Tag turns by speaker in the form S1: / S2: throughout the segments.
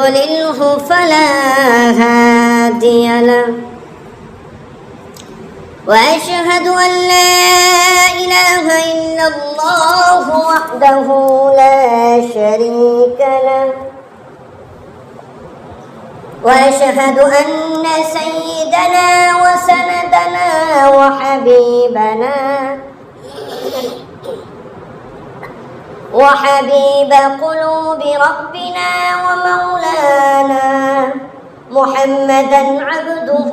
S1: يضلله فلا هادي له وأشهد أن لا إله إلا الله وحده لا شريك له وأشهد أن سيدنا وسندنا وحبيب قلوب ربنا ومولانا محمدا عبده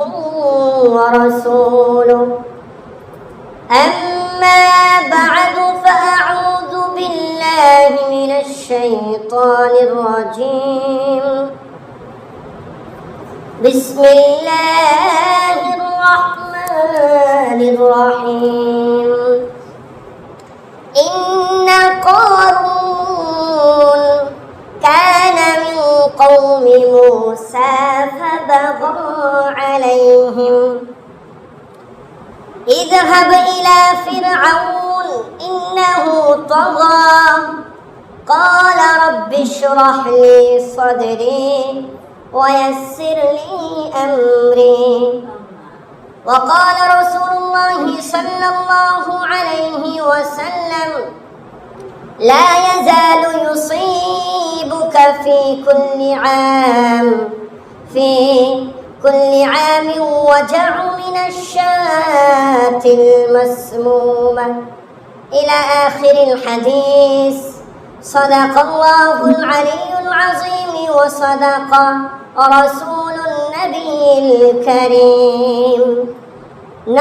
S1: ورسوله أما بعد فأعوذ بالله من الشيطان الرجيم بسم الله الرحمن الرحيم إن قارون كان من قوم موسى فبغى عليهم اذهب إلى فرعون إنه طغى قال رب اشرح لي صدري ويسر لي أمري وقال رسول الله صلى الله عليه وسلم لا يزال يصيبك في كل عام وجع من الشاة المسمومة إلى آخر الحديث صدق الله العلي العظيم وصدق رسول النبي الكريم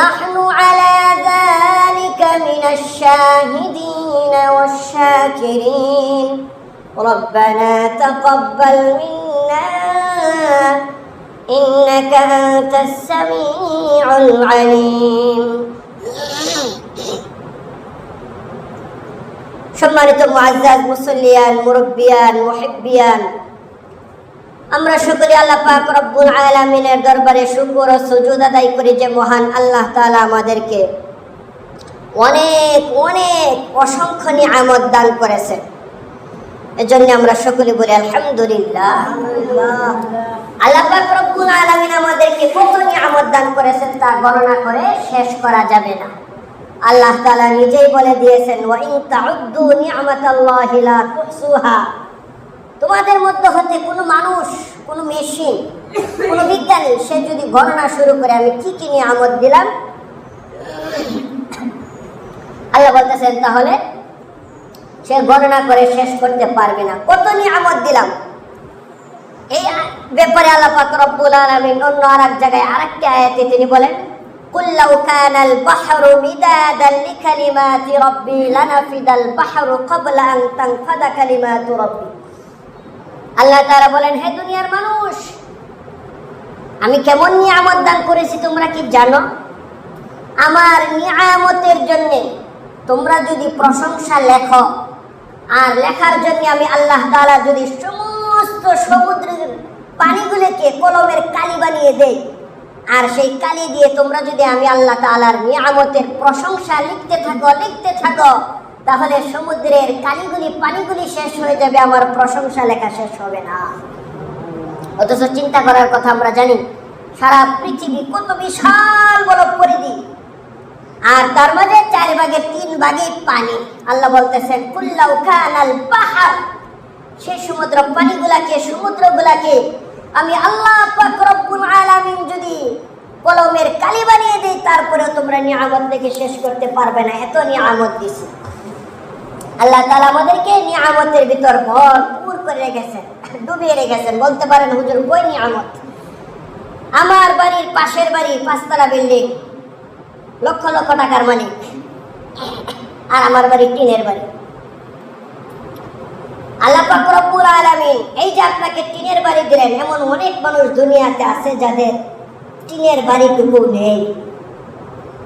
S1: نحن على ذلك من الشاهدين والشاكرين ربنا تقبل منا إنك أنت السميع العليم সম্মানিত মুআজ্জাজ মুসল্লিয়ান মুরব্বিয়ান মুহিব্বিয়ান আমরা সকলে আল্লাহ পাক রব্বুল আলামিনের দরবারে শুকর ও সুজুদ আদায় করি যে মহান আল্লাহ তাআলা আমাদেরকে অনেক অনেক অসংখ্য নিয়ামত দান করেছেন। এজন্য আমরা সকলে বলি আলহামদুলিল্লাহ। আল্লাহ পাক রব্বুল আলামিন আমাদেরকে কত নিয়ামত দান করেছেন তা গণনা করে শেষ করা যাবে না। আল্লাহ তাআলা নিজেই বলে দিয়েছেন ওয়া ইন তাউদ্দু নি'মাতাল্লাহি লা তুহসুহা। তোমাদের মধ্যে হতে কোনো মানুষ, কোনো মেশিন, কোনো বিজ্ঞানী সে যদি গণনা শুরু করে আমি কি কি নিয়ামত দিলাম, আল্লাহ বলতেছেন তাহলে সে গণনা করে শেষ করতে পারবে না কত নিয়ামত দিলাম। এই ব্যাপারে আল্লাহ পাক রব্বুল আলামিন অন্য আরেক জায়গায় আরেকটি আয়াতে তিনি বলেন কুল লাউ কানাল বাহরু মিদাদান লিকালিমাতি রাব্বি লানাফিদাল বাহরু ক্বাবলা আন তানফাদা কালিমাতু রাব্বি। আল্লাহ তাআলা বলেন হে দুনিয়ার মানুষ, আমি কেমন নিয়ামত দান করেছি তোমরা কি জানো? আমার নিয়ামতের জন্য তোমরা যদি প্রশংসা লেখো আর লেখার জন্য আমি আল্লাহ তাআলা যদি সমস্ত সমুদ্রের পানিগুলোকে কলমের কালি বানিয়ে দেই আর সেই কালি দিয়ে তোমরা যদি আমি আল্লাহ তাআলার নিয়ামতের প্রশংসা লিখতে থাকো তাহলে সমুদ্রের পানিগুলি শেষ হয়ে যাবে, আমার প্রশংসা লেখা শেষ হবে না। অথচ চিন্তা করার কথা আমরা জানি সারা পৃথিবী কত বিশাল বড় পরিধি আর তার মাঝে 4 ভাগের 3 ভাগে পানি। আল্লাহ বলতেছেন কুল লাউ কানাল বাহর, সেই সমুদ্রগুলাকে আমি আল্লাহ পাক রব্বুল আলামিন যদি কলমের কালি বানিয়ে দেই তারপরেও তোমরা নিয়ামত দেখে শেষ করতে পারবে না, এত নিয়ামত দিছি। আল্লাহ তাআলা আমাদেরকে নিয়ামতের ভিতর ভরপুর করে রেখেছেন, ডুবিয়ে রেখেছেন। বলতে পারেন হুজুর কই নিয়ামত? আমার বাড়ির পাশের বাড়ি 5 তলা বিল্ডিং, লক্ষ লক্ষ টাকার মালিক, আর আমার বাড়ি টিনের বাড়ি। আল্লাহ পাক রব্বুল আলামিন এই যে আপনাকে টিনের বাড়ি দিলেন, এমন অনেক মানুষ দুনিয়াতে আছে যাদের টিনের বাড়িটুকু নেই।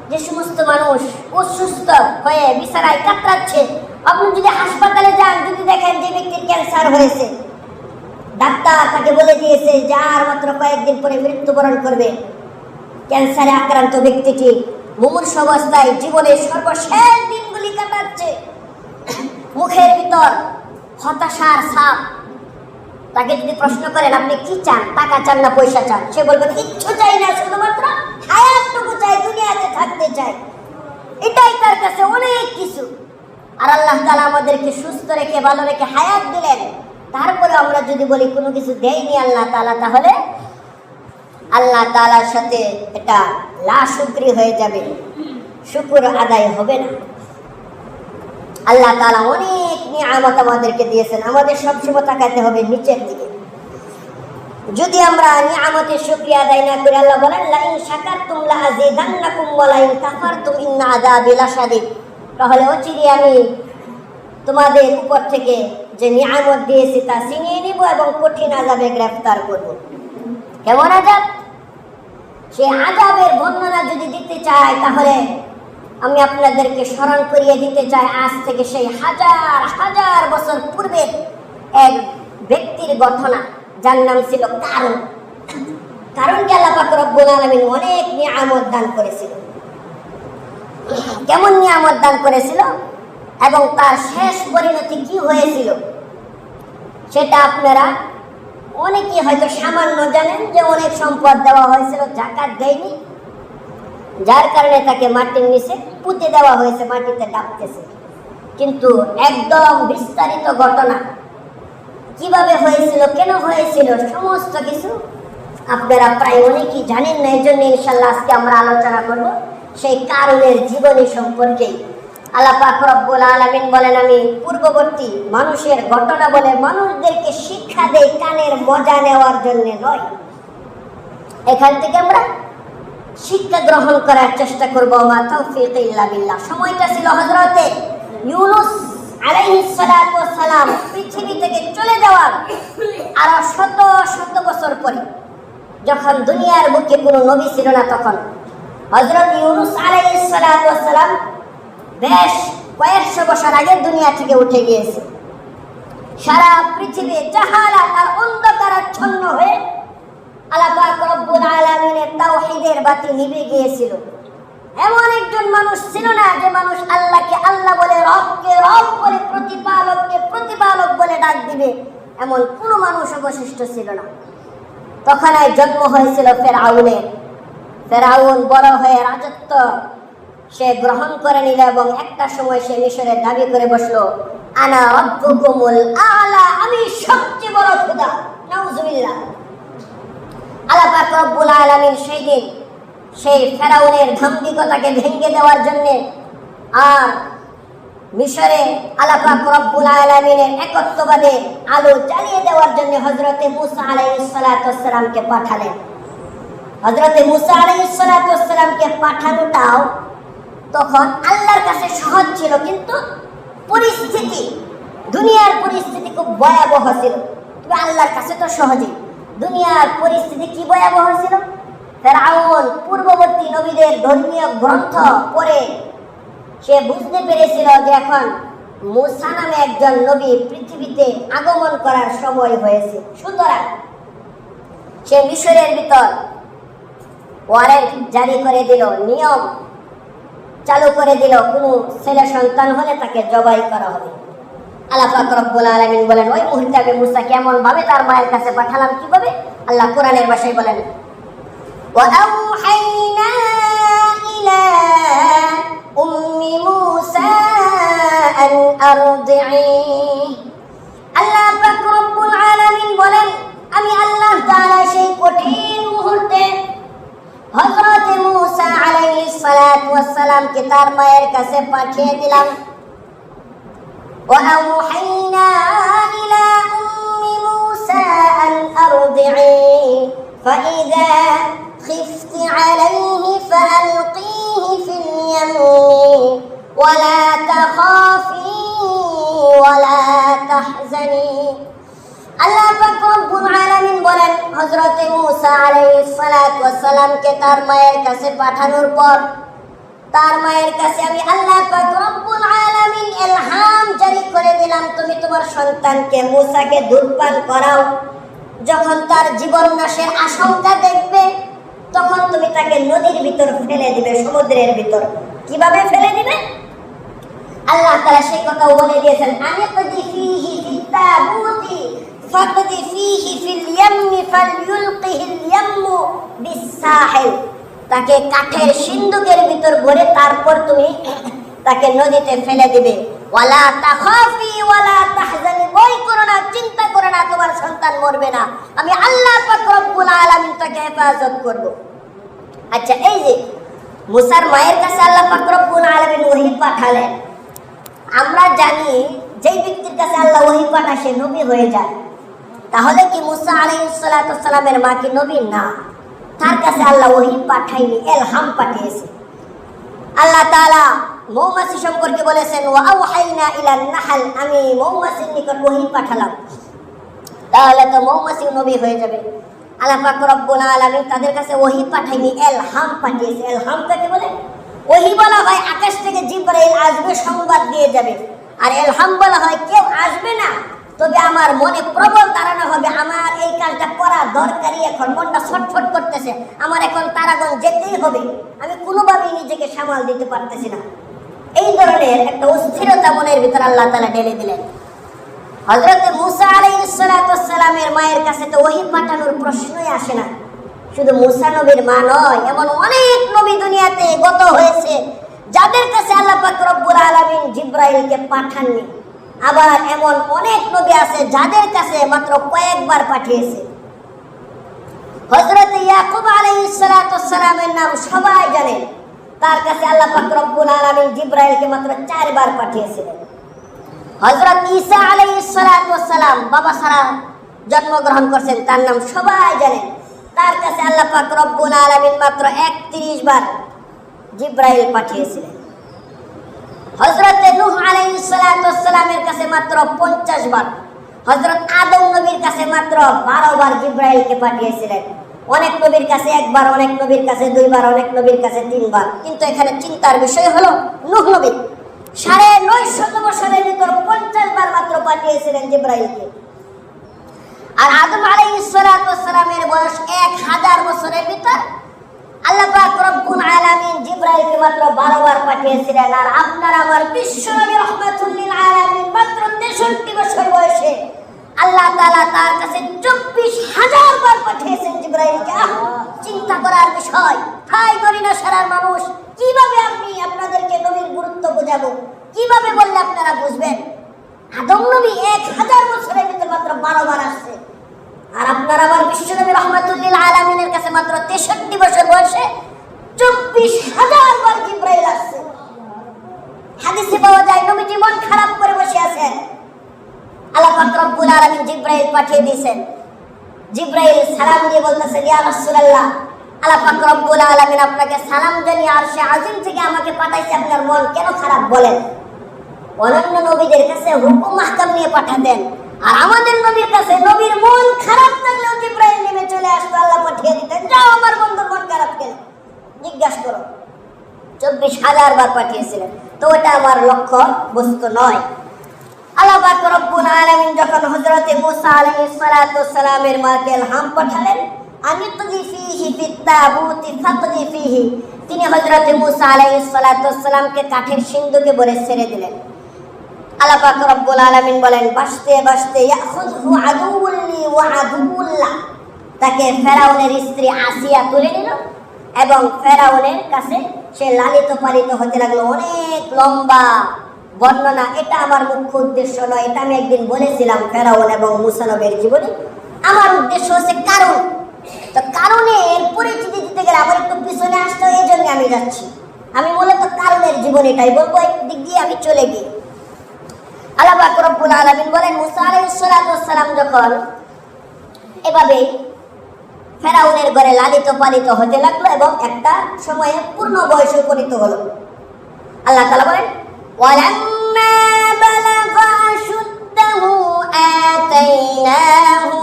S1: যে সমস্ত মানুষ অসুস্থ হয়ে বিছানায় কাতরাচ্ছে, আপনি যদি হাসপাতালে যান, যদি দেখেন যে ব্যক্তির ক্যান্সার হয়েছে, ডাক্তার তাকে বলে দিয়েছে যে আর মাত্র কয়েকদিন পরে মৃত্যুবরণ করবে, ক্যান্সারে আক্রান্ত ব্যক্তিটি মুমূর্ষু অবস্থায় জীবনের সর্বশেষ দিনগুলি কাটাচ্ছে, মুখের ভিতর হতাশার ছাপ, তাকে যদি প্রশ্ন করেন আপনি কি চান, টাকা চান না পয়সা চান, সে বলবে কিচ্ছু চাই না, শুধুমাত্র হায়াতটুকু চাই, দুনিয়াতে থাকতে চাই, এটাই তার কাছে অনেক কিছু। আর আল্লাহ তাআলা আমাদেরকে সুস্থ রেখে ভালো রেখে হায়াত দিলেন, তারপরে আমরা যদি বলি কোনো কিছু দেয়নি আল্লাহ তাআলা, তাহলে আল্লাহ তাআলার সাথে এটা লাশুকরি হয়ে যাবে, শুকর আদায় হবে না। আল্লাহ তাআলা অনেক নিয়ামত আমাদেরকে দিয়েছেন, আমাদের সবসময় তাকাতে হবে নিচের দিকে। যদি আমরা নিয়ামতের শুকরিয়া আদায় না করি, আল্লাহ বলেন লা ইন শাকারতুম লা আযীদান্নাকুম ওয়া লা ইন কাফারতুম ইন্না আযাবি লাশাদীদ, তাহলে অচিরে আমি তোমাদের উপর থেকে যে নিয়ামত দিয়েছি তা ছিনিয়ে নিব এবং কঠিন আযাবে গ্রেফতার করব। কেমন আযাব? সে আযাবের বর্ণনা যদি দিতে চাই, তাহলে আমি আপনাদেরকে স্মরণ করিয়ে দিতে চাই আজ থেকে সেই হাজার হাজার বছর পূর্বের এক ব্যক্তির ঘটনা, যার নাম ছিল কারুন। কারুনকে আল্লাহ পাক রব্বুল আলামিন অনেক নিয়ামত দান করেছিল। কেমন নিয়ামত দান করেছিল এবং তার শেষ পরিণতি কি হয়েছিল সেটা আপনারা অনেকেই হয়তো সামান্য জানেন, যে অনেক সম্পদ দেওয়া হয়েছিল, যাকাত দেয়নি, যার কারণে তাকে মাটির নিচে পুঁতে দেওয়া হয়েছে, মাটিতে ডাবতেছে। কিন্তু একদম বিস্তারিত ঘটনা কিভাবে হয়েছিল, কেন হয়েছিল, সমস্ত কিছু আপনারা প্রায় অনেকেই জানেন না। এই জন্য ইনশাল্লাহ আজকে আমরা আলোচনা করব সেই কারুনের জীবনী সম্পর্কেই। আল্লাহ পাক রব্বুল আলামিন বলেন, আমি পূর্ববর্তী মানুষের ঘটনা বলে মানুষদেরকে শিক্ষা দেই, কানের মজা নেওয়ার জন্য নয়। এখান থেকে আমরা শিক্ষা গ্রহণ করার চেষ্টা করবো। মা তাওফীক ইল্লা বিল্লাহ। সময়টা ছিল হযরতে ইউনূস আলাইহিস সালাতু ওয়াস সালাম পৃথিবী থেকে চলে যাওয়ার আরো শত শত বছর পরে, যখন দুনিয়ার বুকে কোনো নবী ছিল না, তখন হযরত ইউনূস আলাইহিস সালাতু ওয়াস সালাম বেশ কয়েকশো বছর আগে দুনিয়া থেকে উঠে গিয়েছে। সারা পৃথিবী জাহালাত আর অন্ধকারাচ্ছন্ন হয়ে আল্লাহ পাক রব্বুল আলামিনের তাওহীদের বাতি নিভে গিয়েছিল। এমন একজন মানুষ ছিল না যে মানুষ আল্লাহকে আল্লাহ বলে, রবকে রব বলে, প্রতিপালককে প্রতিপালক বলে ডাক দিবে, এমন কোনো মানুষ অবশিষ্ট ছিল না। তখন জন্ম হয়েছিল ফেরাউনের। ফেরাউন বড় হয়ে রাজত্ব সে গ্রহণ করে নিল এবং একটা সময় সে মিশরে দাবি করে বসলো, আনা রব্বুকুমুল আ'লা, আমি সবচেয়ে বড় খোদা। নাউজুবিল্লাহ। আল্লাহ পাক রব্বুল আলামিন সেই দিন সেই ফেরাউনের ধাম্বিকতাকে ভেঙে দেওয়ার জন্য আর মিশরে আল্লাহ পাক রব্বুল আলামিনের একত্ববাদে আলো জ্বালিয়ে দেওয়ার জন্য হযরতে মূসা আলাইহিস সালাতু ওয়াস সালামকে পাঠালেন। হযরতে মূসা আলাইহিস সালাতু ওয়াস সালামকে পাঠানোটাও তখন আল্লাহর কাছে সহজ ছিল, কিন্তু পরিস্থিতি, দুনিয়ার পরিস্থিতি খুব ভয়াবহ ছিল। তবে আল্লাহর কাছে তো সহজেই। দুনিয়ার পরিস্থিতি কি ভয়াবহ ছিল? ফেরাউন পূর্ববর্তী নবীদের ধর্মীয় গ্রন্থ পড়ে সে বুঝতে পেরেছিল যে এখন মূসা নামে একজন নবী পৃথিবীতে আগমন করার সময় হয়েছে। সুতরাং সে মিশরের ভিতর ওয়ারেন্ট জারি করে দিল, নিয়ম চালু করে দিল, কোনো ছেলে সন্তান হলে তাকে জবাই করা হবে। আল্লাহ পাক রব্বুল আলামিন বলেন, ওই মুহূর্তে আমি মূসা কেমন ভাবে তার মায়ের কাছে পাঠালাম, কিভাবে? আল্লাহ কোরআনের ভাষায় বলেন, وَأَوْحَيْنَا إِلَى أُمِّ مُوسَى أَنْ أَرْضِعِيهِ। আল্লাহ পাক রব্বুল আলামিন বলেন, আমি আল্লাহ তাআলা সেই কঠিন মুহূর্তে হযরত মূসা আলাইহিস সালাতু ওয়াস সালামকে তার মায়ের কাছে পাঠিয়ে দিলাম। وأوحينا إلى أم موسى أن أرضعيه فإذا خفت عليه فألقيه في اليم ولا تخافي ولا تحزني। আল্লাহ পাক রব্বুল আলামিন বলেন, হযরত মূসা আলাইহিস সালাতু ওয়াস সালামকে তার মায়ের কাছে পাঠানোর পর তার মায়ের কাছে আমি আল্লাহ পাক রব্বুল আলামিন ইলহাম জারি করে দিলাম, তুমি তোমার সন্তানকে মূসাকে দুধ পান করাও। যখন তার জীবন নাশের আশঙ্কা দেখবে, তখন তুমি তাকে নদীর ভিতর ফেলে দিবে, সমুদ্রের ভিতর। কিভাবে ফেলে দিবে? আল্লাহ তাআলা সেই কথাও বলে দিয়েছেন, আনিকদি ফীহি ফিত-তাবুতি ফাকদি ফীহি ফিল ইয়াম্মি ফালইউলকিহিল ইয়াম্মু বিসাহিল, তাকে কাঠের সিন্ধুকের ভিতর ভরে তারপর তুমি তাকে নদীতে ফেলে দিবে। ওয়ালা তাখাফি ওয়ালা তাহজানি, ভয় করো না, চিন্তা করো না, তোমার সন্তান মরবে না, আমি আল্লাহ পাক রব্বুল আলামিন তাকে হেফাজত করব। আচ্ছা, এই যে মুসার মায়ের কাছে আল্লাহ পাক রব্বুল আলামিন ওহী পাঠালেন, আমরা জানি যেই ব্যক্তির কাছে আল্লাহ ওহী পাঠায় সে নবী হয়ে যায়। তাহলে কি মুসা আলাইহিস সালাতু ওয়াস সালামের মা কি নবী? না, তার কাছে আল্লাহ ওহী পাঠায়নি, ইলহাম পাঠিয়েছে। আল্লাহ তাআলা মৌমাছি সম্পর্কে বলেছেন, ওয়া আওহাইনা ইলান নাহল, আমি মৌমাছির নিকট ওহী পাঠালাম। তাহলে তো মৌমাছি নবী হয়ে যাবে। আল্লাহ পাক রব্বুল আলামিন তাদের কাছে ওহী পাঠায়নি, ইলহাম পাঠিয়েছে। ইলহাম কাকে বলে? ওহী বলা হয় আকাশ থেকে জিবরাইল আসবে, সংবাদ দিয়ে যাবে। আর ইলহাম বলা হয় কেউ আসবে না, তবে আমার মনে প্রবল ধারণা হবে আমার এই কাজটা করা দরকারি, এখন মনটা ছটফট করতেছে, আমার এখন তারাগঞ্জ যেতেই হবে, আমি কোনোভাবেই নিজেকে সামাল দিতে পারতেছি না। এই ধরনের একটা অস্থিরতা মনের ভিতর আল্লাহ তাআলা ঢেলে দিলেন। হযরত মুসা আলাইহিস সালাতু ওয়াস সালামের মায়ের কাছে তো ওহী পাঠানোর প্রশ্নই আসে না। শুধু মুসা নবীর মা নয়, এমন অনেক নবী দুনিয়াতে গত হয়েছে যাদের কাছে আল্লাহ পাক রব্বুল আলামিন জিবরাইলকে পাঠাননি। আবার এমন অনেক নবী আছে যাদের কাছে মাত্র কয়েকবার পাঠিয়েছে। হযরত ইয়াকুব আলাইহিস সালাতু ওয়াস সালামের নাম সবাই জানে, তার কাছে আল্লাহ পাক রব্বুল আলামিন জিবরাইলকে মাত্র 4 বার পাঠিয়েছিলেন। হযরত ঈসা আলাইহিস সালাতু ওয়াস সালাম বাবা ছাড়া জন্মগ্রহণ করেছেন, তার নাম সবাই জানে, তার কাছে আল্লাহ পাক রব্বুল আলামিন মাত্র 31 বার জিবরাইল পাঠিয়েছিলেন। হযরত নূহ আলাইহিস সালাতু ওয়াস সালামের কাছে মাত্র 50 বার, হযরত আদম নবীর কাছে মাত্র 12 বার জিবরাইলকে পাঠিয়েছিলেন। অনেক নবীর কাছে 1 বার, অনেক নবীর কাছে 2 বার, অনেক নবীর কাছে 3 বার। কিন্তু এখানে চিন্তার বিষয় হলো নূহ নবী 950 বছরের ভিতর 50 বার মাত্র পাঠিয়েছিলেন জিবরাইলকে। আর আদম আলাইহিস সালাতু ওয়াস সালামের বয়স 1000 বছরের ভিতর আল্লাহ পাক রব্বুল আলামিন জিবরাইলকে মাত্র 12 বার পাঠিয়েছিলেন। আর আপনার আমার বিশ্বনবী রাহমাতুল লিল আলামিন মাত্র 63 বছর বয়সে আল্লাহ তাআলা তার কাছে 24,000 বার পাঠিয়েছেন জিবরাইলকে। চিন্তা করার বিষয়। হাই গরিনা সারার মানুষ, কিভাবে আমি আপনাদেরকে নবীর গুরুত্ব বোঝাবো, কিভাবে বললে আপনারা বুঝবেন? আদম নবী 1000 বছরের ভিতর মাত্র 12 বার আসছে, আর আপনার আমার বিশ্বনবী রাহমাতুল লিল আলামিনের কাছে মাত্র 63 বছর বয়সে 24,000 বার জিবরাইল আসছে। হাদিসে পাওয়া যায় নবীজি মন খারাপ করে বসে আছেন, আল্লাহ পাক রব্বুল আলামিন জিবরাইল পাঠিয়ে দিয়েছেন। জিবরাইল সালাম দিয়ে বলতেছেন, ইয়া রাসূলুল্লাহ, আল্লাহ পাক রব্বুল আলামিন আপনাকে সালাম জানিয়ে আরশে আজিম থেকে আমাকে পাঠাইছে, আপনার মন কেন খারাপ বলেন? অন্যান্য নবীদের কাছে হুকুম আহকাম নিয়ে পাঠাতেন, আর আমাদের নবীর কাছে নবীর মন খারাপ থাকলেও জিবরাইল নেমে চলে আসতো, আল্লাহ পাঠিয়ে দিতেন, যাও আমার বন্ধুর মন খারাপ কেন জিজ্ঞাসা করো। 24,000 বার পাঠিয়েছিলেন। তো এটা আমার লক্ষ্য বস্তু নয়। আল্লাহ পাক রব্বুল আলামিন যখন হযরত মুসা আলাইহিস সালাতু ওয়াস সালামের মাকে ইলহাম পাঠালেন, আনিকদি ফীহি ফিত তাবুতি ফাকদি ফীহি, তিনি হযরত মুসা আলাইহিস সালাতু ওয়াস সালামকে কাঠের সিন্ধুকে ভরে ছেড়ে দিলেন। আল্লাহ পাক রব্বুল আলামিন বলেন, বাসতে বাসতে ইয়াখুযহু আদুউল্লি ওয়া আদুউল্লাহ, তাকে ফেরাউনের স্ত্রী আসিয়া তুলে নিল এবং ফেরাউনের কাছে সে লালিত পালিত হতে লাগলো। অনেক লম্বা বর্ণনা, এটা আমার মুখ্য উদ্দেশ্য নয়, এটা আমি একদিন বলেছিলাম ফেরাউন এবং মুসা নবীর জীবনে। আমার উদ্দেশ্য হচ্ছে কারণ। তো কারণের পরিচিতি দিতে গেলে আমার একটু পিছনে আসতে হয়, এই জন্য আমি যাচ্ছি। আমি মূলত কারণের জীবনীটাই বলবো, একদিক দিয়ে আমি চলে গিয়ে। আল্লাহ পাক রব্বুল আলামিন বলেন, মুসা আলাইহিস সালাতু ওয়াস সালাম যখন এভাবে ফেরাউনের ঘরে লালিত পালিত হতে লাগলো এবং একটা সময়ে পূর্ণ বয়সে উপনীত হলো, আল্লাহ তাআলা বলেন, ওয়ালাম্মা বালাগা আশুদ্দাহু আতাইনাহু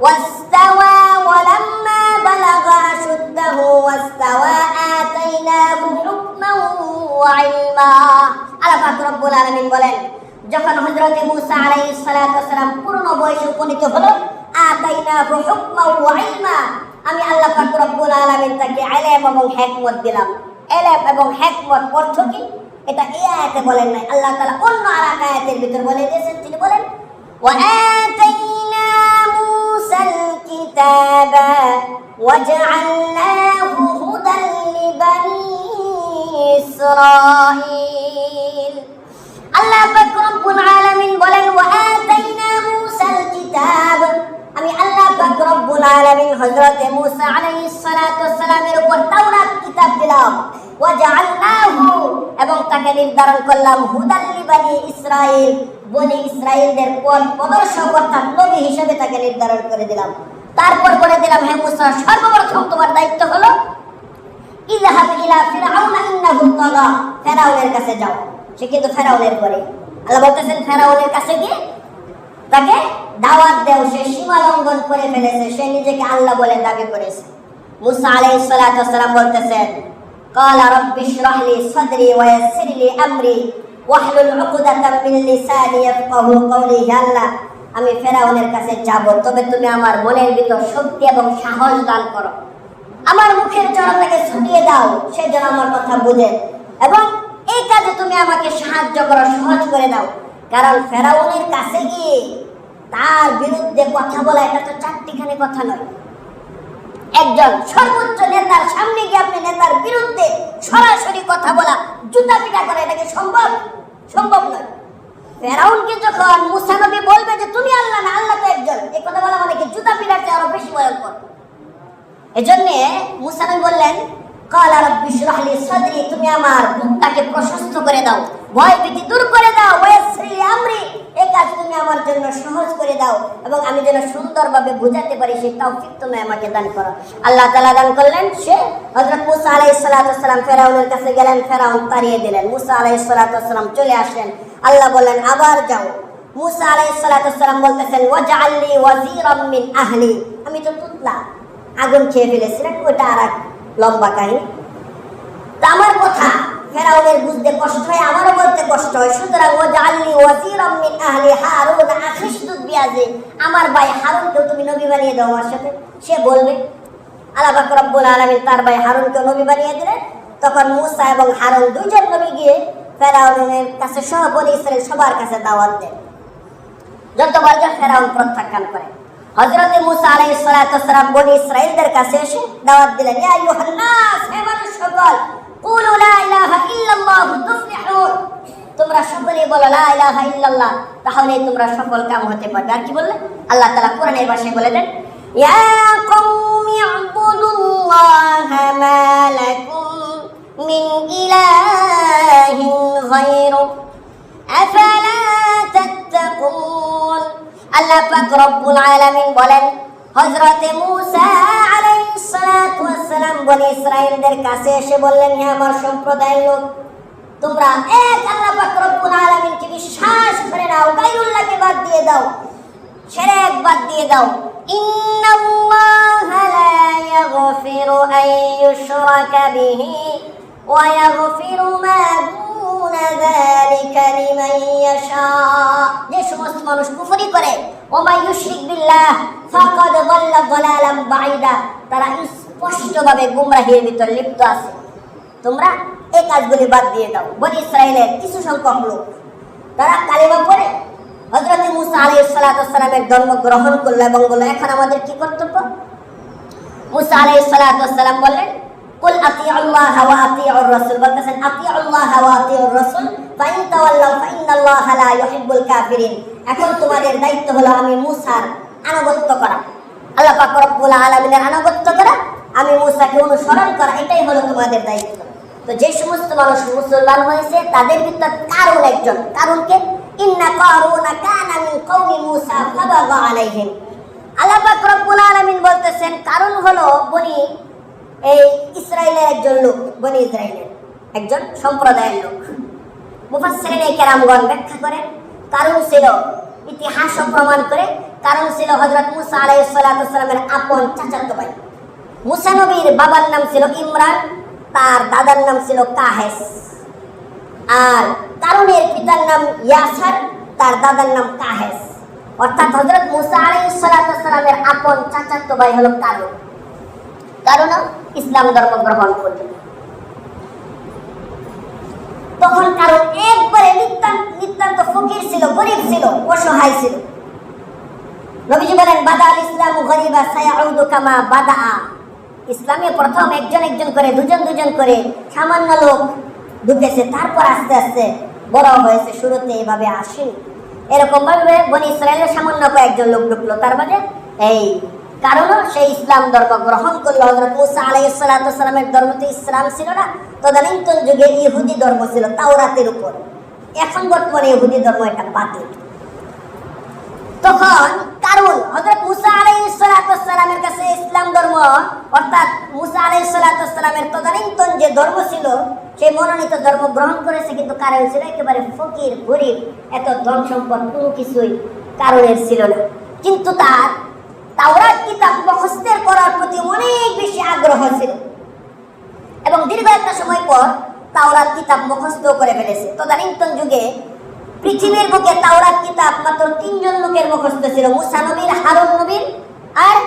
S1: ওয়াস্তাওয়া, ওয়ালাম্মা বালাগা আশুদ্দাহু ওয়াস্তাওয়া আতাইনাহু হুকমান ওয়া ইলমা। আল্লাহ পাক রব্বুল আলামিন বলেন, যখন হযরত মুসা আলাইহিস সালাতু ওয়াস সালাম পূর্ণ বয়সে উপনীত হলো, আতাইনাহু হুকমান ওয়া ইলমা, আমি আল্লাহ পাক রব্বুল আলামিন তাকে ইলম এবং হিকমত দিলাম। ইলম এবং হিকমত অর্থ কি? এটা এই আয়াতে বলেন নাই, আল্লাহ তাআলা অন্য আরেক আয়াতের ভিতর বলে দিয়েছেন। তিনি বলেন, ওয়া আতাইনা موسى الكتاب وجعلناه هدى لبني إسرائيل আল্লাহ পাক রব্বুল আলামিন বলেন ওয়া আতাইনা মূসাল কিতাব আমি আল্লাহ পাক রব্বুল আলামিন হযরত মূসা আলাইহিস সালাতু ওয়াস সালামের উপর তাওরাত কিতাব দিলাম ওয়া জাআলনাহু এবং তাকে নির্ধারণ করলাম হুদাল লিবানি ইসরাইল বনি ইসরাইলদের পথ প্রদর্শক অর্থাৎ নবী হিসেবে তাকে নির্ধারণ করে দিলাম তারপর বলে দিলাম হে মূসা সর্বপ্রথম তোমার দায়িত্ব হলো ইযহাব ইলা ফিরআউনা ইন্নাহু তাগা ফিরআউনের কাছে যাও সে কিন্তু ফেরাউনের পরে আল্লাহ বলতেছেন ফেরাউনের কাছে গিয়ে তাকে দাওয়াত দাও সে সীমা লঙ্ঘন করে ফেলেছে সে নিজেকে আল্লাহ বলে দাবি করেছে মুসা আলাইহিস সালাতু ওয়াস সালাম বলতেছেন ক্বালা রাব্বি ইশরাহ লি সাদরি ওয়া ইয়াসসির লি আমরি ওয়াহলুল উকদাতাম মিন লিসানি ইয়াফকাহু কওলি হে আল্লাহ আমি ফেরাউনের কাছে যাব তবে তুমি আমার মনের ভিতর শক্তি এবং সাহস দান করো আমার মুখের জড়তাকে ছুটিয়ে দাও সে যেন আমার কথা বুঝে এবং এই কাজে তুমি আমাকে সাহায্য করো সহজ করে দাও কারণ ফেরাউনের কাছে গিয়ে তার বিরুদ্ধে কথা বলা এটা তো চারটিখানি কথা নয় একজন সর্বোচ্চ নেতার সামনে গিয়ে আপনি নেতার বিরুদ্ধে সরাসরি কথা বলা জুতা পিটা করা এটা কি সম্ভব নয় ফেরাউনকে যখন মুসা নবী বলবে যে তুমি আল্লাহ না আল্লাহ তো একজন এই কথা বলা মানে কি জুতা পিটাতে আরো বেশি ভয়ঙ্কর এজন্য মুসা নবী বললেন ক্বালা রাব্বি ইশরাহ লি সাদরি তুমি আমার বুকটাকে প্রশস্ত করে দাও ভয় ভীতি দূর করে দাও ওয়া ইয়াসসির লি আমরি এই কাজ তুমি আমার জন্য সহজ করে দাও এবং আমি যেন সুন্দরভাবে বুঝাতে পারি সেই তৌফিক তুমি আমাকে দান করো আল্লাহ তাআলা দান করলেন সে হযরত মুসা আলাইহিস সালাতু ওয়াস সালাম ফেরাউনের কাছে গেলেন ফেরাউন তাড়িয়ে দিলেন মুসা আলাইহিস সালাতু ওয়াস সালাম চলে আসলেন আল্লাহ বললেন আবার যাও মুসা আলাইহিস সালাতু ওয়াস সালাম বলতেছেন ওয়াজআল লি ওয়াজিরাম মিন আহলি আমি তো তুতলা আগুন খেয়ে ফেলেছিলাম ওটা আর লম্বা কাহিনী আমার কথা ফেরাউনের বুঝতে কষ্ট হয় আমারও বলতে কষ্ট হয় সুতরাং ওয়াজআলনি ওয়াজিরাম মিন আহলি হারুন আখিশদুদ বিয়াজি আমার ভাই হারুনকে তুমি নবী বানিয়ে দাও আমার সাথে সে বলবে আল্লাহ পাক রব্বুল আলামিন তার ভাই হারুনকে নবী বানিয়ে দিলেন তখন মুসা এবং হারুন দুইজন নবী গিয়ে ফেরাউনের কাছে সহ বনি ইসরাইল সবার কাছে দাওয়াত দেন যতবার যে ফেরাউন প্রত্যাখ্যান করে হযরত মুসা আলাইহিস সালাতু ওয়াস সালাম বনি ইসরাইলদের কাছে এসে দাওয়াত দিলেন ইয়া আইয়ুহান নাস হে মানুষ সকল কুলু লা ইলাহা ইল্লাল্লাহ তুফলিহুন তোমরা সকলে বলো লা ইলাহা ইল্লাল্লাহ তাহলে তোমরা সফল কাম হতে পারবে আর কি বললেন আল্লাহ তাআলা কোরআনের ভাষায় বলে দেন ইয়া কওমি ইবুদুল্লাহা মা লাকুম মিন ইলাহিন গায়রু আফালা তাত্তাকুন আল্লাহ পাক রব্বুল আলামিন বলেন হযরত মূসা আলাইহিস সালাতু ওয়াস সালাম বনি ইসরাইলদের কাছে এসে বললেন হে আমার সম্প্রদায়ের লোক তোমরা এক আল্লাহ পাক রব্বুল আলামিনকে বিশ্বাস করে নাও গায়রুল্লাহকে বাদ দিয়ে দাও শিরক বাদ দিয়ে দাও ইন্নাল্লাহা লা ইয়াগফিরু আন ইউশরাকা বিহি ওয়া ইয়াগফিরু মা দুনা যালিকা লিমান ইয়াশা যে সমস্ত মানুষ কুফরি করে ওমা ইউশরিক বিল্লাহ ফাকাদ যাল্লা যালালাম বাঈদা তারা স্পষ্টভাবে গুমরাহির ভিতর লিপ্ত আছে তোমরা এই কাজগুলি বাদ দিয়ে দাও বনি ইসরাইলের কিছু সংখ্যক লোক তারা কালিমা পড়ে হযরত মুসা আলাইহিস সালাতু ওয়াস সালামের ধর্ম গ্রহণ করলো এবং বলল এখন আমাদের কি কর্তব্য মুসা আলাইহিস সালাতু ওয়াস সালাম বললেন কুল আতিউল্লাহ ওয়া আতিউর রাসূল বলতেছেন আতিউল্লাহ ওয়া আতিউর রাসূল ফাইন তাওয়াল্লাউ ফাইন্নাল্লাহা লা ইউহিব্বুল কাফিরিন এখন তোমাদের দায়িত্ব হলো আমি মুসার আনুগত্য করা আল্লাহ পাক রব্বুল আলামিনের আনুগত্য করা আমি মুসাকে অনুসরণ করা এটাই হলো তোমাদের দায়িত্ব তো যে সমস্ত মানুষ মুসলমান হয়েছে তাদের ভিতর কারণ একজন কারণকে ইন্না কারুনা কানা মিন কওমি মুসা ফাবাগা আলাইহিম আল্লাহ পাক রব্বুল আলামিন বলতেছেন কারণ হলো বনি এই ইসরাইলের একজন লোক বনি ইসরাইলের একজন সম্প্রদায়ের লোক মুফাসসিরিনে কেরামগণ ব্যাখ্যা করেন কারণ ছিল ইতিহাস প্রমাণ করে কারণ ছিল হযরত মুসা আলাইহিস সালাতু ওয়াস সালামের আপন চাচাতো ভাই মুসা নবীর বাবার নাম ছিল ইমরান তার দাদার নাম ছিল কাহেস আর কারণের পিতার নাম ইয়াসার তার দাদার নাম কাহেস অর্থাৎ হযরত মুসা আলাইহিস সালাতু ওয়াস সালামের আপন চাচাতো ভাই হলো কারণ ইসলাম ধর্ম গ্রহণ করলেন তখন কারণ একবারে নিতান্ত ফকির ছিল গরিব ছিল অসহায় ছিল নবীজি বলেন বাদা আল ইসলামু গরিবা সায়াউদু কামা বাদা। ইসলামে প্রথম একজন একজন করে দুজন দুজন করে সামান্য লোক ঢুকেছে, তারপর আস্তে আস্তে বড় হয়েছে, শুরুতে এইভাবে আসেনি। এরকম ভাবে বনি ইসরায়েলের সামান্য কয়েকজন লোক ঢুকলো, তার মাঝে এই কারণও সেই ইসলাম ধর্ম গ্রহণ করলো। হযরত মুসা আলাইহিস সালাতু ওয়াস সালামের ধর্ম তো ইসলাম ছিল না, তদানীন্তন যুগে ইহুদি ধর্ম ছিল তাওরাতের উপর। এখন বর্তমানে ইহুদি ধর্ম এটা বাতিল। তখন কারণ হযরত মুসা আলাইহিস সালাতু ওয়াস সালামের কাছে ইসলাম ধর্ম, অর্থাৎ মুসা আলাইহিস সালাতু ওয়াস সালামের তদানীন্তন যে ধর্ম ছিল সেই মনোনীত ধর্ম গ্রহণ করেছে, কিন্তু কারণ ছিল একেবারে ফকির গরিব, এত ধন সম্পদ কোনো কিছুই কারণের ছিল না। কিন্তু তার তাওরাত কিতাব মুখস্থের করার প্রতি অনেক বেশি আগ্রহ ছিল এবং দীর্ঘ একটা সময় পর তাওরাত কিতাব মুখস্থ করে ফেলেছে। তদানীন্তন যুগে পৃথিবীর বুকে তাওরাত কিতাব মাত্র 3 জন লোকের মুখস্থ ছিল, মুসা নবীর, হারুন নবীর আর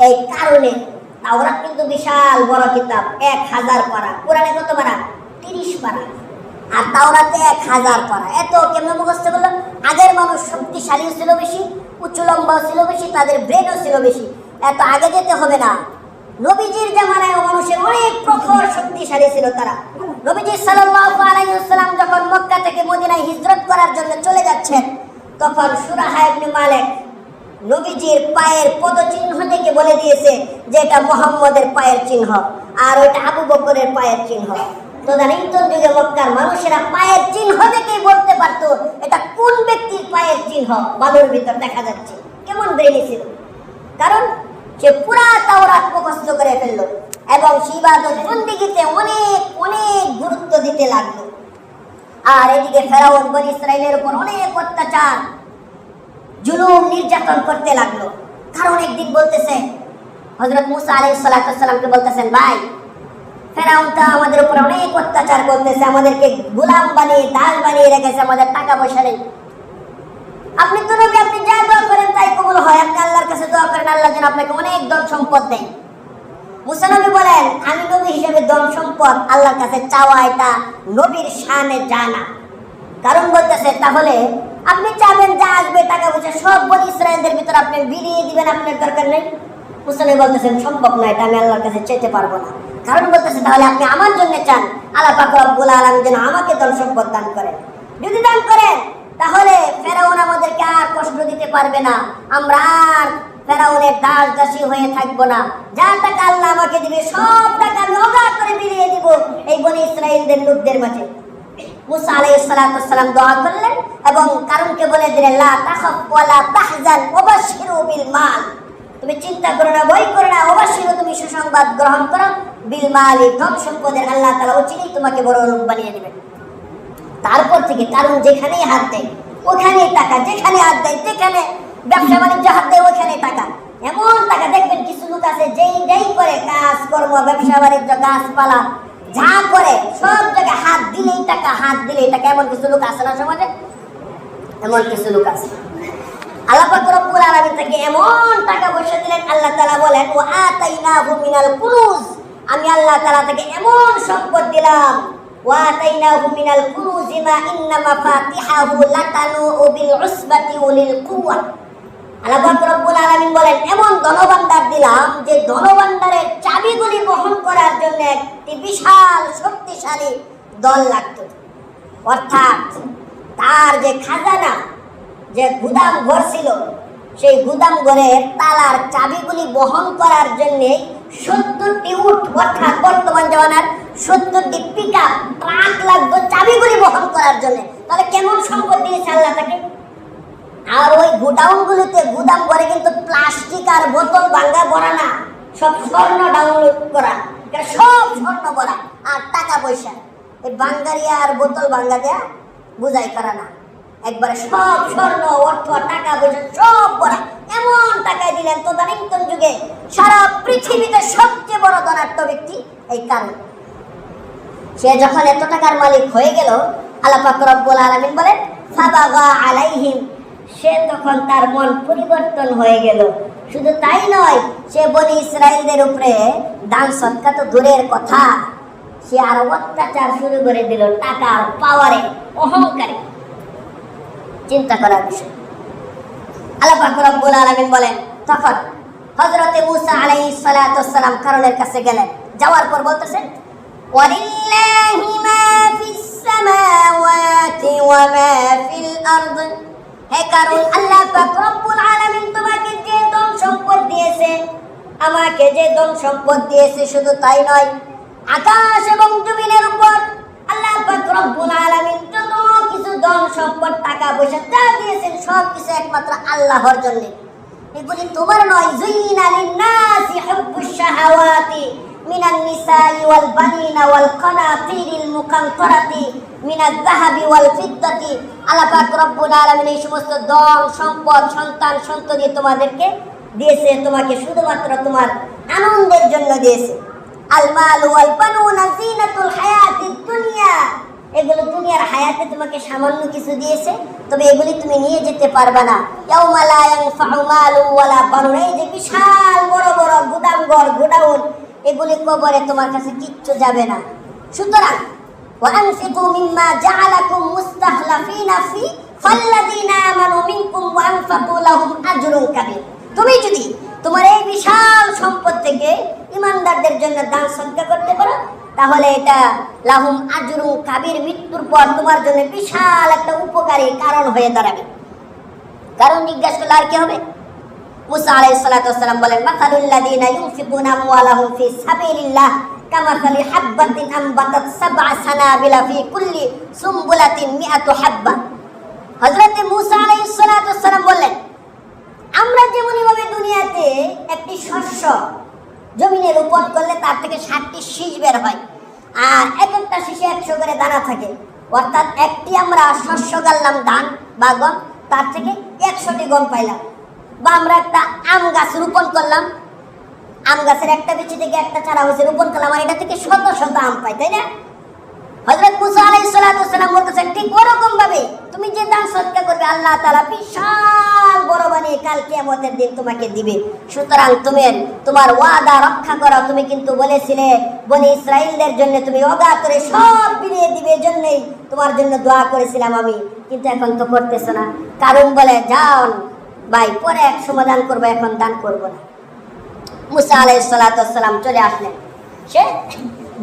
S1: এই কারণে। তাওরাত কিন্তু বিশাল বড় কিতাব, 1000 পারা। কোরআনে কত পারা? 30 পারা। আর তাওরাতে 1000 পারা। এত কেমন মুখস্থ করলো? আগের মানুষ শক্তিশালীও ছিল বেশি, উচ্চ লম্বাও ছিল বেশি, তাদের ব্রেনও ছিল বেশি। এত আগে যেতে হবে না, নবীজির জামানায় মানুষের অনেক প্রখর শক্তিশালী ছিল তারা। নবীজি সাল্লাল্লাহু আলাইহি ওয়াসাল্লাম যখন মক্কা থেকে মদিনায় হিজরত করার জন্য চলে যাচ্ছেন, তখন সুরাহা ইবনে মালিক নবীজির পায়ের পদচিহ্ন দেখে বলে দিয়েছে যে এটা মুহাম্মদের পায়ের চিহ্ন আর ওটা আবু বকরের পায়ের চিহ্ন। তদানীন্তন যুগে মক্কার মানুষেরা পায়ের চিহ্ন দেখেই বলতে পারত এটা কোন ব্যক্তির পায়ের চিহ্ন বালুর ভিতর দেখা যাচ্ছে। কেমন ব্রেনি ছিল, কারণ সে পুরা তাওরাত মুখস্থ করে ফেললো এবং ইবাদত বন্দেগীতে অনেক অনেক গুরুত্ব দিতে লাগলো। আর এদিকে ফেরাউন বনি ইসরাইলের উপর অনেক অত্যাচার জুলুম নির্যাতন করতে লাগলো। কারণ একদিন বলতেছে হযরত মুসা আলাইহিস সালাতু ওয়াস সালামকে বলতেছেন, ভাই ফেরাউন তো আমাদের উপর অনেক অত্যাচার করতেছে, আমাদেরকে গোলাম বানিয়ে দাস বানিয়ে রেখেছে, আমাদের টাকা পয়সা নেই। আপনি তো নবী, আপনি যা দোয়া করেন তাই কবুল হয়, আপনি আল্লাহর কাছে দোয়া করেন, আল্লাহ যেন আপনাকে অনেক ধন সম্পদ দেয়। মুসা নবী বলেন, আমি নবী হিসেবে ধন সম্পদ আল্লাহর কাছে চাওয়া এটা নবীর শানে জানা। কারণ বলতেছে তাহলে আপনি চাবেন যা আসবে টাকা পয়সা সব বনি ইসরায়েলদের ভিতর আপনি বিলিয়ে দিবেন, আপনার দরকার নেই। মুসা নবী বলতেছেন সম্ভব না, এটা আমি আল্লাহর কাছে চাইতে পারবো না। কারণ বলতেছে তাহলে আপনি আমার জন্য চান, আল্লাহ পাক রব্বুল আলামিন যেন আমাকে ধন সম্পদ দান করেন। যদি দান করেন তাহলে ফেরাউন আমাদেরকে আর কষ্ট দিতে পারবে না, আমরা আর ফেরাউনের দাস দাসী হয়ে থাকবো না। যা টাকা আল্লাহ আমাকে দিবে সব টাকা নগদ করে বিলিয়ে দিব এই বনি ইসরায়েলদের লোকদের মাঝে। মুসা আলাইহিস সালাতু ওয়াস সালাম দোয়া করলেন এবং কারণকে বলে দিলেন, লা তাখাফ ওয়া লা তাহজান ওয়াবাশশিরু বিল মাল। তুমি চিন্তা করো না, ভয় করো না, অবশ্যই তুমি সুসংবাদ গ্রহণ করো বিল মাল, ধন সম্পদের আল্লাহ তাআলা অচিরেই তোমাকে বড় লোক বানিয়ে দিবেন। তারপর থেকে কারণ যেখানেই হাত দেয় ওখানেই টাকা, যেখানে হাত দেয় যেখানে ব্যবসা বাণিজ্য হাত দেয় ওখানে টাকা। এমন টাকা দেখবেন কিছু লোক আছে যেই করে কাজ কর্ম ব্যবসা বাণিজ্য গাছপালা যা করে সব জায়গায় হাত দিলেই টাকা, হাত দিলেই টাকা। এমন কিছু লোক আছে না সমাজে, এমন কিছু লোক আছে। আল্লাহ পাক রব্বুল আলামিন থেকে এমন টাকা পয়সা দিলেন, আল্লাহ তাআলা বলেন ওয়া আতাইনাহু মিনাল কুনুজ, আমি আল্লাহ তাআলা থেকে এমন সম্পদ দিলাম। ওয়া আতাইনাহু মিনাল কুনুজ মা ইন্না মাফাতিহাহু লাতানু বিল উসবাতি উলিল কুওয়া। আল্লাহ পাক রব্বুল আলামিন বলেন এমন ধনভাণ্ডার দিলাম যে ধনভাণ্ডারের চাবিগুলি বহন করার জন্য একটি বিশাল শক্তিশালী দল লাগতো। অর্থাৎ তার যে খাজানা, যে গুদাম ঘর ছিল, সেই গুদাম ঘরের তালার চাবিগুলি বহন করার জন্য 70টি উট, অর্থাৎ বর্তমান জমানার 70টি পিকআপ ট্রাক লাগতো চাবিগুলি বহন করার জন্য। তাহলে কেমন সম্পদ দিয়েছে আল্লাহ তাকে। আর ওই গুদামগুলিতে গুদাম ঘরে কিন্তু প্লাস্টিক আর বোতল ভাঙ্গা ভরা না, সব স্বর্ণ ডাউনলোড করা, সব স্বর্ণ ভরা আর টাকা পয়সা। এই বাঙ্গারিয়া আর বোতল ভাঙ্গা দেয়া বুঝাই করা না, একবারে সব স্বর্ণ অর্থ টাকা পয়সা সব ভরা। এমন টাকায় দিলেন তদানীন্তন যুগে সারা পৃথিবীতে সবচেয়ে বড় ধনাঢ্য ব্যক্তি এই কারণ। সে যখন এত টাকার মালিক হয়ে গেল, আল্লাহ পাক রব্বুল আলামিন বলেন ফাবাগা আলাইহিম, সে তখন তার মন পরিবর্তন হয়ে গেল। শুধু তাই নয়, সে বনি ইসরায়েলদের উপরে দান সদকা তো দূরের কথা, সে আর অত্যাচার শুরু করে দিল টাকার পাওয়ারে, অহংকারে। চিন্তা করার বিষয়। আল্লাহ পাক রব্বুল আলামিন বলেন, তখন হযরতে মূসা আলাইহিস সালাতু ওয়াস সালাম কারণের কাছে গেলেন। যাওয়ার পর বলতেছেন, ওয়ালিল্লাহি মা ফিস সামাওয়াতি ওয়া মা ফিল আরদ। হে কারণ, আল্লাহ পাক রব্বুল আলামিন তোমাকে যে ধন সম্পদ দিয়েছে, আমাকে যে ধন সম্পদ দিয়েছে, শুধু তাই নয়, আকাশ এবং জমিনের উপর আল্লাহ পাক রব্বুল আলামিন যত কিছু ধন সম্পদ টাকা পয়সা যা দিয়েছেন সব কিছু একমাত্র আল্লাহর জন্য। এগুলি তোমার নয়। যুইনা লিন-নাসি হুব্বুশ শাহাওয়াতি মিনান নিসাই ওয়াল বানিনা ওয়াল কানাতিরিল মুকান্তারাতি মিনাজ যাহাবি ওয়াল ফিদ্দাতি। আল্লাহ পাক রব্বুল আলামিন এই সমস্ত ধন সম্পদ সন্তান সন্ততি তোমাদেরকে দিয়েছে, তোমাকে শুধুমাত্র তোমার আনন্দের জন্য দিয়েছে। আল মাল ওয়াল বানুনা জিনাতুল হায়াতিদ দুনিয়া। এগুলো দুনিয়ার হায়াতে তোমাকে সামান্য কিছু দিয়েছে, তবে এগুলি তুমি নিয়ে যেতে পারবে না। ইয়াউমা লা ইয়ানফাউ মালু ওয়ালা বানুন। এই যে বিশাল বড় বড় গুদামঘর গোডাউন, এগুলি কবরে তোমার কাছে কিচ্ছু যাবে না। সুতরাং ওয়ানফিকু মিম্মা জাআলাকুম মুস্তাখলাফিনা ফি ফাল্লাযিনা আমানু মিনকুম ওয়া আনফাকু লাহুম আজরুন কাবীর। তুমি যদি তোমার এই বিশাল সম্পদ থেকে ইমানদারদের জন্য দান সদকা করতে পারো, তাহলে এটা লাহুম আজরুন কাবীর, মৃত্যুর পর তোমার জন্য বিশাল একটা উপকারী কারণ হয়ে দাঁড়াবে। কারণ জিজ্ঞাসা করলে আর কি হবে? মুসা আলাইহিস সালাতু ওয়াস সালাম বলেন, মাসালুল্লাযিনা ইউনফিকুনা আমওয়ালাহুম ফি সাবিলিল্লাহ কামাসালি হাববাতিন আমবাতাত সাবআ সানাবিলা ফি কুল্লি সুমবুলাতিন মিআতু হাব্বা। হযরত মুসা আলাইহিস সালাতু ওয়াস সালাম বললেন, আমরা যেমনভাবে দুনিয়াতে একটি শস্য জমিনে রোপণ করলে তার থেকে 60টি শীষ বের হয়, আর এক একটা শীষে 100 করে দানা থাকে, অর্থাৎ একটি আমরা শস্য গাললাম ধান বা গম, তার থেকে 100টি গম পাইলাম। বা আমরা একটা আম গাছ রোপণ করলাম, আম গাছের একটা বিচি থেকে একটা চারা হয়েছে রোপণ করলাম, আর এটা থেকে শত শত আম পাই, তাই না? হযরত মুসা আলাইহিস সালাতু ওয়াস সালাম বলতেছেন, ঠিক ওরকম ভাবে তুমি যে দান সদকা করবে, আল্লাহ তাআলা বিশাল বড় বানিয়ে কাল কিয়ামতের দিন তোমাকে দিবে। সুতরাং তোমার ওয়াদা রক্ষা করো। তুমি কিন্তু বলেছিলে বনি ইসরাইলদের জন্য তুমি অগাতরে সব বিলিয়ে দিবে, জন্যই তোমার জন্য দোয়া করেছিলাম আমি, কিন্তু এখন তো করতেছ না। কারণ বলে, যাও ভাই, পরে এক সমাধান করবো, এখন দান করব না। মুসা আলাইহিস সালাতু ওয়াস সালাম চলে আসলেন, সে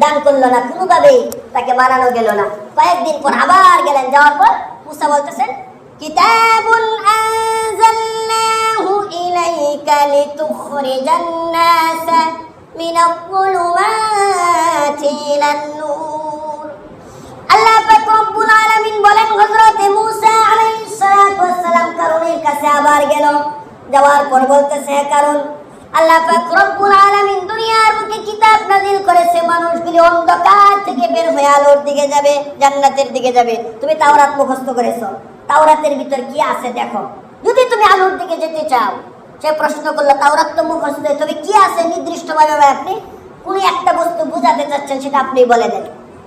S1: দান করলো না, কোনোভাবেই তাকে মানানো গেল না। কয়েকদিন পর আবার গেলেন, যাওয়ার পর মুসা বলতেছেন, কিতাবুন আনজালনাহু ইলাইকা লিতুখরিজান নাসা মিনাজ-যুলুমাতি ইলান নূর। আল্লাহ পাক রব্বুল আলামিন বলেন, হযরত মুসা আলাইহিস সালাতু ওয়াস সালাম কারণের কাছে আবার গেল। যাওয়ার পর বলতেছে, কারণ আল্লাহ পাক রব্বুল আলামিন দুনিয়ার বুকে কিতাব নাযিল করেছে, মানুষগুলি অন্ধকার থেকে বের হয়ে আলোর দিকে যাবে, জান্নাতের দিকে যাবে। তুমি তাওরাত মুখস্থ করেছো, তাওরাতের ভিতর কি আছে দেখো। যদি তুমি আলোর দিকে যেতে চাও, সে প্রশ্ন করলো, তাওরাত তো মুখস্থ, তবে কি আছে নির্দিষ্টভাবে আপনি কোন একটা বস্তু বুঝাতে চাচ্ছেন সেটা আপনি বলে দেন।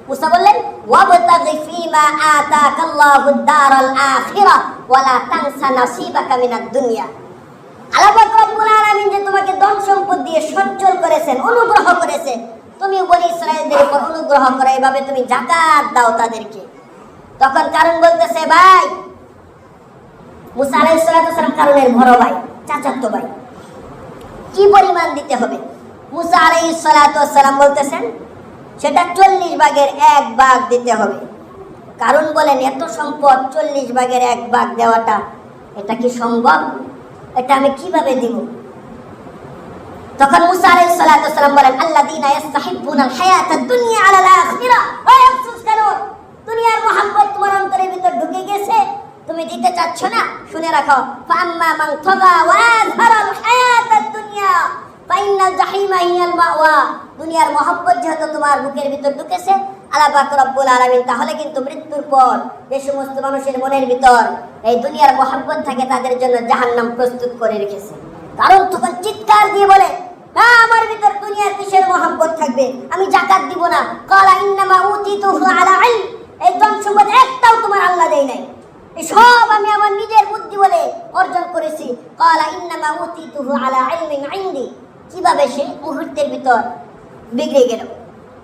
S1: মুসা বললেন, ওয়াবতাগি ফীমা আতাকাল্লাহুদ দারাল আখিরাহ ওয়া লা তানসা নাসীবাকা মিনাদ দুনিয়া। আল্লাহ পাক রব্বুল আলামিন যে তোমাকে ধন সম্পদ দিয়ে সচ্ছল করেছেন, অনুগ্রহ করেছেন, তুমি বনি ইসরাইলদের উপর অনুগ্রহ করো, এইভাবে তুমি যাকাত দাও তাদেরকে। তখন কারণ বলতেছে, ভাই মুসা আলাইহিস সালাতু ওয়াস সালাম কারণের বড় ভাই, চাচাতো ভাই, কি পরিমাণ দিতে হবে? মুসা আলাইহিস সালাতু ওয়াস সালাম বলতেছেন, সেটা 40 ভাগের 1 ভাগ দিতে হবে। কারণ বলেন, এত সম্পদ 40 ভাগের 1 ভাগ দেওয়াটা এটা কি সম্ভব? এটা আমি কিভাবে দিব? তখন মুসা আলাইহিস সালাতু ওয়াস সালাম বলেন, আল্লাযীনা ইস্তাহিব্বুনাল হায়াতাদ দুনিয়া আলাল আখিরাহ। ওই আফসোস করো, দুনিয়ার মহব্বত তোমার অন্তরের ভিতর ঢুকে গেছে, তুমি দিতে চাচ্ছ না। শুনে রাখো, ফাআম্মা মান তাগা ওয়া আযহারাল হায়াতাদ দুনিয়া ফাইন্নাল জাহিমা হিয়াল মাওয়া। দুনিয়ার মহব্বত যেহেতু তোমার বুকের ভিতর ঢুকেছে, আল্লাহ পাক রব্বুল আলামিন তাহলে কিন্তু মৃত্যুর পর যে সমস্ত মানুষের মনের ভিতর এই দুনিয়ার মহব্বত থাকে, তাদের জন্য জাহান্নাম প্রস্তুত করে রেখেছে। কারণ তখন চিৎকার দিয়ে বলে, না, আমার ভিতর দুনিয়ার কিসের মহব্বত থাকবে, আমি যাকাত দিব না। ক্বালা ইন্নামা উতিতুহু আলা ইলম। এই ধন সম্পদ একটাও তোমার আল্লাহ দেয় নাই, এই সব আমি আমার নিজের বুদ্ধি বলে অর্জন করেছি। ক্বালা ইন্নামা উতিতুহু আলা ইলমিন ইনদি। কিভাবে সে মুহূর্তের ভিতর বিগড়ে গেল।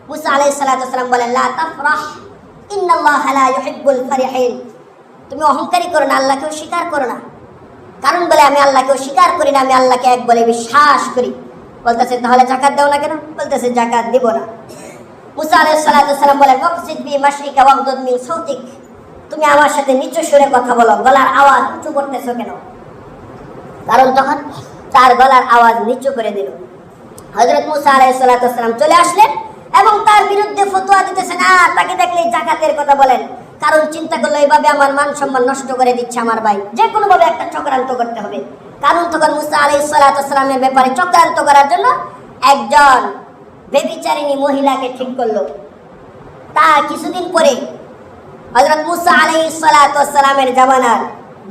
S1: মুসা আলাইহিস সালাতু ওয়াস সালাম বলেন, লা তাফরাহ ইন্নাল্লাহা লা ইউহিব্বুল ফারিহিন। তুমি অহংকারী করো না, আল্লাহকেও স্বীকার করো না। কারণ বলে আমি আল্লাহকে অস্বীকার করি না, আমি আল্লাহকে এক বলে বিশ্বাস করি। বলতেছে তাহলে জাকাত দাও না কেন? বলতেছে জাকাত দিব না। মুসা আলাইহিস সালাম বলেন ওয়াকসিদ বি মাশরিকা ওয়াগদুদ মিন সাউতিক, তুমি আমার সাথে নিচু সুরে কথা বলো, গলার আওয়াজ উঁচু করতেছো কেন? কারণ তখন তার গলার আওয়াজ নিচু করে দিল। হযরত মুসা আলাইহিস সালাম চলে আসলেন এবং তার বিরুদ্ধে ফতোয়া দিতেছেন, আর তাকে দেখলে জাকাতের কথা বলেন। কারণ চিন্তা করলো এইভাবে আমার মান সম্মান নষ্ট করে দিচ্ছে আমার ভাই, যে কোনো ভাবে একটা চক্রান্ত করতে হবে। কারণ তখন মুসা আলাইহিস সালামের ব্যাপারে চক্রান্ত করার জন্য একজন ব্যভিচারিণী মহিলাকে ঠিক করলো। তার কিছুদিন পরে হযরত মুসা আলাইহিস সালামের জামানার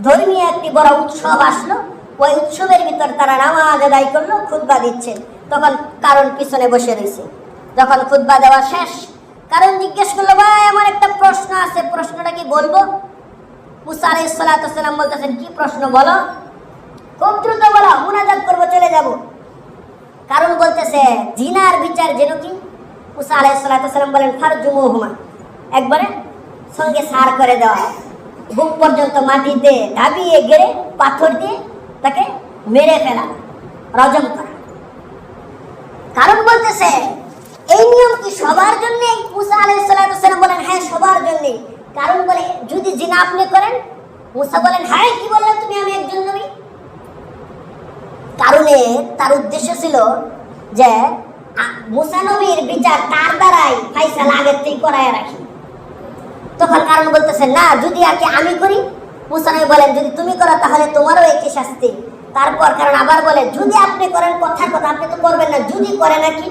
S1: ধর্মীয় একটি বড় উৎসব আসলো। ওই উৎসবের ভিতর তারা নামাজ আদায় করলো, খুতবা দিচ্ছে। তখন কারণ পিছনে বসে রয়েছে। যখন খুতবা দেওয়া শেষ, কারণ জিজ্ঞেস করলো, ভাই আমার একটা প্রশ্ন আছে, প্রশ্নটা কি বলবো? মুসা আলাইহিস সালাম বলতেছেন, কি প্রশ্ন বলো? খুব দ্রুত বলো, মুনাজাত করবো, চলে যাব। কারণ বলতেছে জিনার বিচার যেন কি? মুসা আলাইহিস সালাম বলেন ফারজুমুহুমা, একবারে সঙ্গে সার করে দেওয়া, বুক পর্যন্ত মাটিতে ঢাবিয়ে গেড়ে পাথর দিয়ে তাকে মেরে ফেলা, রজম করা। কারণ বলতেছে এই নিয়ম কি সবার জন্য? মুসা আলাইহিস সালাম বলেন হ্যাঁ সবার জন্য। কারণ বলে যদি জিনা আপনি করেন? মুসা বলেন হ্যাঁ, কি বললেন তুমি, আমি একজন নবী। কারণে তার উদ্দেশ্য ছিল যে মুসা নবীর বিচার তার দ্বারাই ফাইসালা আগের থেকে করায় রাখি। তখন কারণ বলতেছে না, যদি আর কি আমি করি? মুসা নবী বলেন যদি তুমি করো তাহলে তোমারও একই শাস্তি। তারপর কারণ আবার বলে যদি আপনি করেন, কথার কথা আপনি তো করবেন না, যদি করে নাকি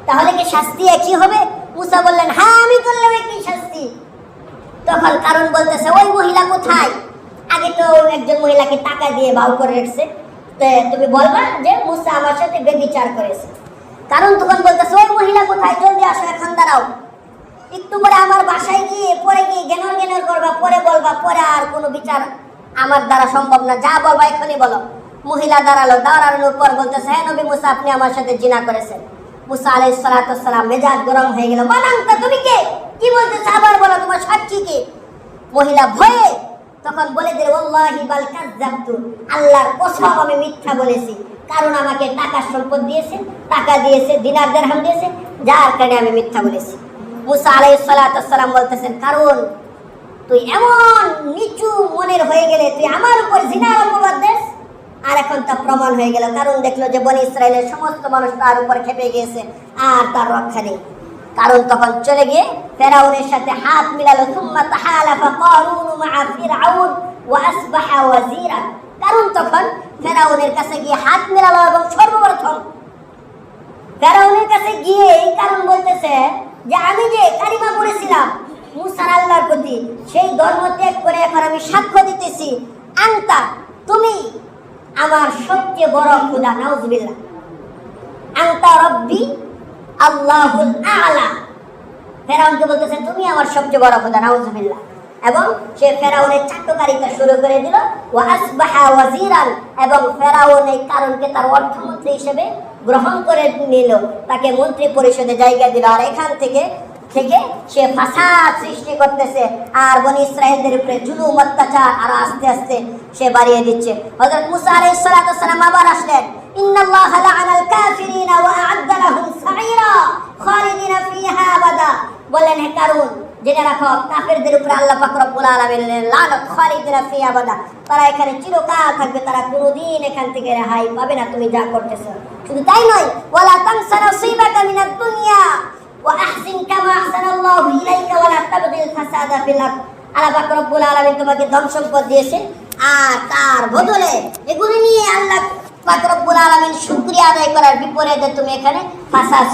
S1: তাহলে কি শাস্তি একই হবে? মুসা বললেন হ্যাঁ আমি করলেও একই শাস্তি। তখন কারণ বলতেছে ওই মহিলা কোথায়? আগে তো একজন মহিলাকে টাকা দিয়ে বাউ করে রেখেছে, তুমি বলবা যে মুসা আমার সাথে বেবিচার করেছে। কারণ তখন বলতেছে ওই মহিলা কোথায়, জলদি আসো, এখন দাঁড়াও, একটু পরে আমার বাসায় গিয়ে পরে গিয়ে গেনর করবা, পরে বলবা, পরে আর কোনো বিচার আমার দ্বারা সম্ভব না, যা বলবা এখনই বলো। মহিলা দাঁড়ালো, দাঁড়ানোর পর বলতেছে হ্যাঁ নবী মুসা আপনি আমার সাথে জিনা করেছেন। মুসা আলাইহিস সালাম মেজাজ গরম হয়ে গেল, বানাঙ্কা তুমি কে, কি বলতেছ, আবার বলো, তোমার সাক্ষী কে? মহিলা ভয়ে তখন বলে দিল ওয়াল্লাহি বাল কাযাবতু, আল্লাহর কসম আমি মিথ্যা বলেছি। কারণ আমাকে টাকা সম্পদ দিয়েছে, টাকা দিয়েছে, দিনার দিরহাম দিয়েছে, যার কারণে আমি মিথ্যা বলেছি। মুসা আলাইহিস সালাম বলতেছেন কারণ তুই এমন নিচু মনের হয়ে গেলে তুই আমার উপর জিনার অপবাদ দেস। আর এখন তা প্রমাণ হয়ে গেল, কারণ দেখলো যে বনি ইসরায়েলের সমস্ত মানুষ তার উপর খেপে গিয়েছে, আর তার রক্ষা নেই। কারণ তখন চলে গিয়ে ফেরাউনের সাথে হাত মিলালো। সুম্মা তাহালাফা কারুন মা ফিরআউন ওয়া আসবাহা ওয়াজিরা, কারণ তখন ফেরাউনের কাছে গিয়ে হাত মিলালো এবং সর্বপ্রথম ফেরাউনের কাছে গিয়ে এই কারণ বলতেছে যে আমি যে কালিমা পড়েছিলাম মুসার আল্লাহর প্রতি, সেই ধর্ম ত্যাগ করে এখন আমি সাক্ষ্য দিতেছি আনতা, তুমি আমার সবচেয়ে বড় খোদা, নাউজুবিল্লাহ, আনতা রব্বি আল্লাহুল আ'লা। ফেরাউনকে বলতেছে তুমি আমার সবচেয়ে বড় খোদা, নাউজুবিল্লাহ। এবং সে ফেরাউনের চাট্টকারিতা শুরু করে দিল। ওয়া আসবাহা ওয়াজিরান, এবং ফেরাউন এই কারণকে তার অর্থমন্ত্রী হিসেবে গ্রহণ করে নিল, তাকে মন্ত্রী পরিষদে জায়গা দিল। আর এখান থেকে সে ফাসাদ সৃষ্টি করতেছে আর বনি ইসরায়েলদের উপরে জুলুম অত্যাচার আর আস্তে আস্তে সে বাড়িয়ে দিচ্ছে। হযরত মুসা আলাইহিস সালাম আবার আসলেন, ইন্নাল্লাহা লা'আনাল কাফিরিনা ওয়া আ'আদ্দা লাহুম সাঈরা খালিদিনা ফিহা আবাদা। বলেন হে কারণ জেনে রাখো কাফেরদের উপরে আল্লাহ পাক রব্বুল আলামিনের লানত, খালিদিনা ফিহা আবাদা, তারা এখানে চিরকাল থাকবে, তারা কোনোদিন এখান থেকে রেহাই পাবে না তুমি যা করতেছো। শুধু তাই নয়, ওয়ালা তানসা নাসীবাকা মিনাদ দুনিয়া ওয়া আহসিন কামা আহসানাল্লাহু ইলাইকা ওয়ালা তাবগিল ফাসাদা ফিল আরদ। আল্লাহ পাক রব্বুল আলামিন তোমাকে ধন সম্পদ দিয়েছে, আর তার বদলে এগুলো নিয়ে আল্লাহ পাক রব্বুল আলামিন শুকরিয়া আদায় করার বিপরীতে তুমি এখানে ফাসাদ